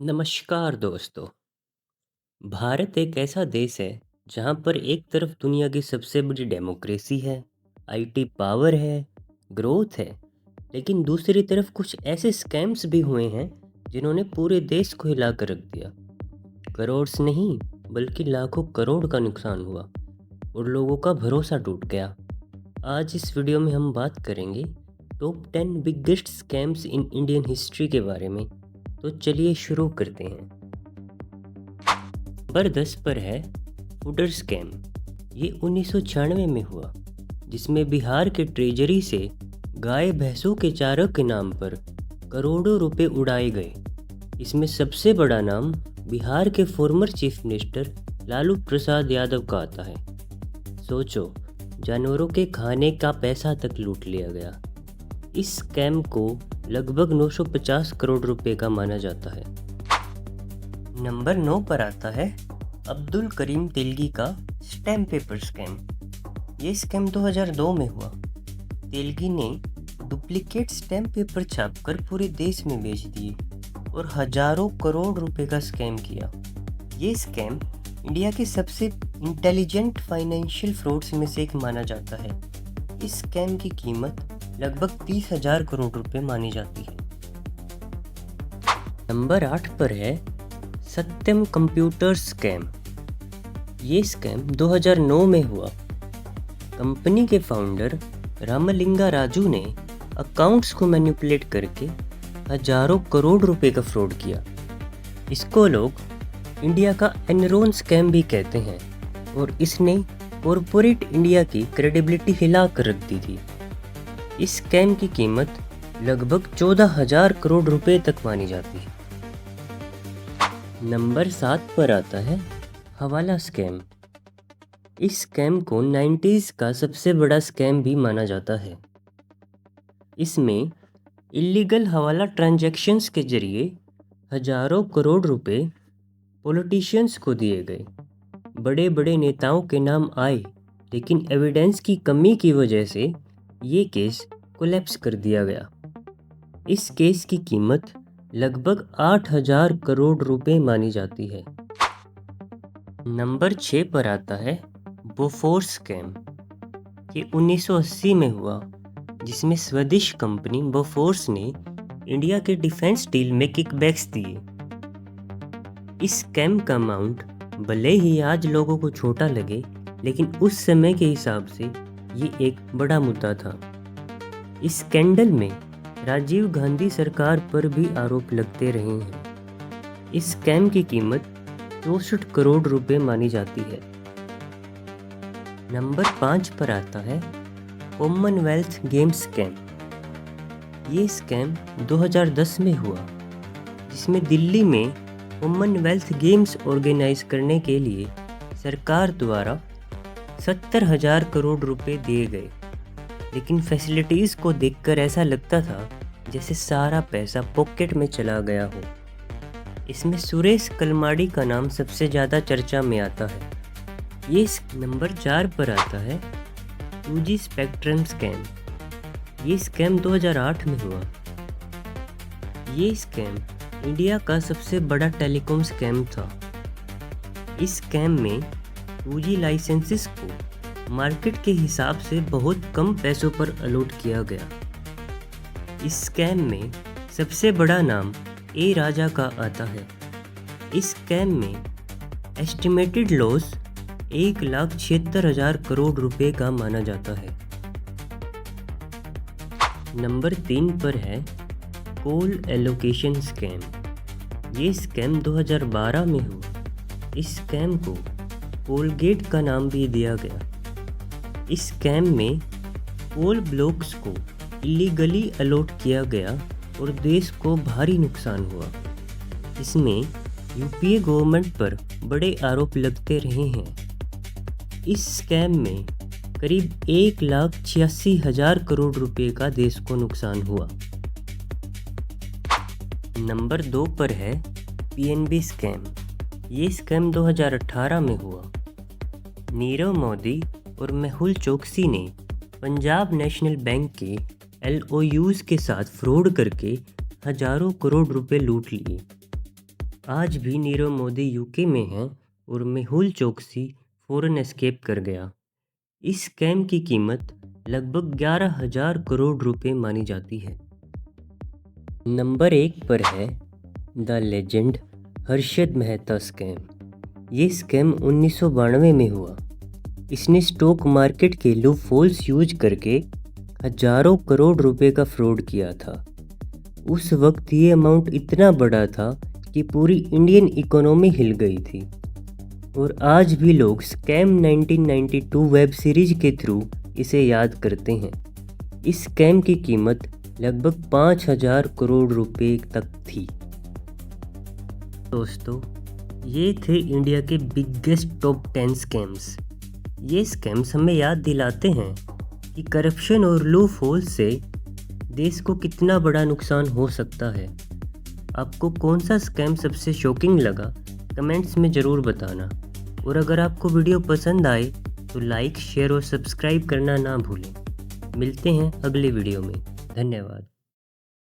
नमस्कार दोस्तों। भारत एक ऐसा देश है जहाँ पर एक तरफ दुनिया की सबसे बड़ी डेमोक्रेसी है, आईटी पावर है, ग्रोथ है, लेकिन दूसरी तरफ कुछ ऐसे स्कैम्स भी हुए हैं जिन्होंने पूरे देश को हिला कर रख दिया। करोड़ नहीं, बल्कि लाखों करोड़ का नुकसान हुआ और लोगों का भरोसा टूट गया। आज इस वीडियो में हम बात करेंगे top 10 biggest scams in Indian history के बारे में। तो चलिए शुरू करते हैं। नंबर 10 पर है फूडर स्कैम। ये 1996 में हुआ, जिसमें बिहार के ट्रेजरी से गाय भैंसों के चारे के नाम पर करोड़ों रुपए उड़ाए गए। इसमें सबसे बड़ा नाम बिहार के former chief minister Lalu Prasad Yadav का आता है। सोचो, जानवरों के खाने का पैसा तक लूट लिया गया। इस स्कैम को लगभग 950 करोड़ रुपए का माना जाता है। नंबर 9 पर आता है अब्दुल करीम तेलगी का स्टैम्प पेपर स्कैम। ये स्कैम 2002 में हुआ। तेलगी ने डुप्लीकेट स्टैम्प पेपर छापकर पूरे देश में बेच दिए और हजारों करोड़ रुपए का स्कैम किया। ये स्कैम इंडिया के सबसे इंटेलिजेंट फाइनेंशियल फ्रॉड्स में से एक माना जाता है। इस स्कैम की कीमत लगभग 30,000 करोड़ रुपए मानी जाती है। नंबर 8 पर है सत्यम कंप्यूटर स्कैम। ये स्कैम 2009 में हुआ। कंपनी के फाउंडर रामलिंगा राजू ने अकाउंट्स को मैनिपुलेट करके हजारों करोड़ रुपए का फ्रॉड किया। इसको लोग इंडिया का एनरॉन स्कैम भी कहते हैं और इसने कॉरपोरेट इंडिया की क्रेडिबिलिटी हिला कर रख दी थी। इस स्कैम की कीमत लगभग 14,000 करोड़ रुपए तक मानी जाती है। नंबर 7 पर आता है हवाला स्कैम। इस स्कैम को 90s का सबसे बड़ा स्कैम भी माना जाता है। इसमें इलीगल हवाला ट्रांजैक्शंस के जरिए हजारों करोड़ रुपए पॉलिटिशियंस को दिए गए। बड़े बड़े नेताओं के नाम आए, लेकिन एविडेंस की कमी की वजह से ये केस कोलैप्स कर दिया गया। इस केस की कीमत लगभग 8,000 करोड़ रुपए मानी जाती है। नंबर 6 पर आता है बोफोर्स स्कैम। ये 1980 में हुआ, जिसमें स्वीडिश कंपनी बोफोर्स ने इंडिया के डिफेंस डील में किकबैक्स दिए। इस स्कैम का अमाउंट भले ही आज लोगों को छोटा लगे, लेकिन उस समय के हिसाब से ये एक बड़ा मुद्दा था। इस स्कैंडल में राजीव गांधी सरकार पर भी आरोप लगते रहे हैं। इस स्कैम की कीमत 64 करोड़ रुपए मानी जाती है। नंबर 5 पर आता है कॉमनवेल्थ गेम्स स्कैम। ये स्कैम 2010 में हुआ, जिसमें दिल्ली में कॉमनवेल्थ गेम्स ऑर्गेनाइज करने के लिए सरकार द्वारा 70,000 करोड़ रुपए दिए गए, लेकिन फैसिलिटीज़ को देखकर ऐसा लगता था जैसे सारा पैसा पॉकेट में चला गया हो। इसमें सुरेश कलमाडी का नाम सबसे ज़्यादा चर्चा में आता है। ये नंबर 4 पर आता है 2G स्पेक्ट्रम स्कैम। ये स्कैम 2008 में हुआ। ये स्कैम इंडिया का सबसे बड़ा टेलीकॉम स्कैम था। इस स्कैम में 2G लाइसेंसेस को मार्केट के हिसाब से बहुत कम पैसों पर अलॉट किया गया। इस स्कैम में सबसे बड़ा नाम ए राजा का आता है। इस स्कैम में एस्टिमेटेड लॉस 1,76,000 करोड़ रुपए का माना जाता है। नंबर 3 पर है कोल एलोकेशन स्कैम। ये स्कैम 2012 में हुआ। इस स्कैम को कोलगेट का नाम भी दिया गया। इस स्कैम में कोल ब्लॉक्स को इलीगली अलॉट किया गया और देश को भारी नुकसान हुआ। इसमें यूपीए गवर्नमेंट पर बड़े आरोप लगते रहे हैं। इस स्कैम में करीब 1,86,000 करोड़ रुपए का देश को नुकसान हुआ। नंबर 2 पर है पीएनबी स्कैम। ये स्कैम 2018 में हुआ। नीरव मोदी और मेहुल चोकसी ने पंजाब नेशनल बैंक के LOUs के साथ फ्रॉड करके हजारों करोड़ रुपए लूट लिए। आज भी नीरव मोदी यूके में हैं और मेहुल चोकसी फॉरेन एस्केप कर गया। इस स्कैम की कीमत लगभग 11,000 करोड़ रुपए मानी जाती है। नंबर 1 पर है the legend Harshad Mehta scam. ये स्कैम 1992 में हुआ। इसने स्टॉक मार्केट के लूपहोल्स यूज करके हजारों करोड़ रुपए का फ्रॉड किया था। उस वक्त ये अमाउंट इतना बड़ा था कि पूरी इंडियन इकोनॉमी हिल गई थी और आज भी लोग स्कैम 1992 वेब सीरीज के थ्रू इसे याद करते हैं। इस स्कैम की कीमत लगभग 5,000 करोड़ रुपए तक थी। दोस्तों, ये थे इंडिया के बिगेस्ट टॉप 10 स्कैम्स। ये स्कैम्स हमें याद दिलाते हैं कि करप्शन और लूपहोल से देश को कितना बड़ा नुकसान हो सकता है। आपको कौन सा स्कैम सबसे शॉकिंग लगा, कमेंट्स में ज़रूर बताना। और अगर आपको वीडियो पसंद आए तो लाइक, शेयर और सब्सक्राइब करना ना भूलें। मिलते हैं अगले वीडियो में। धन्यवाद।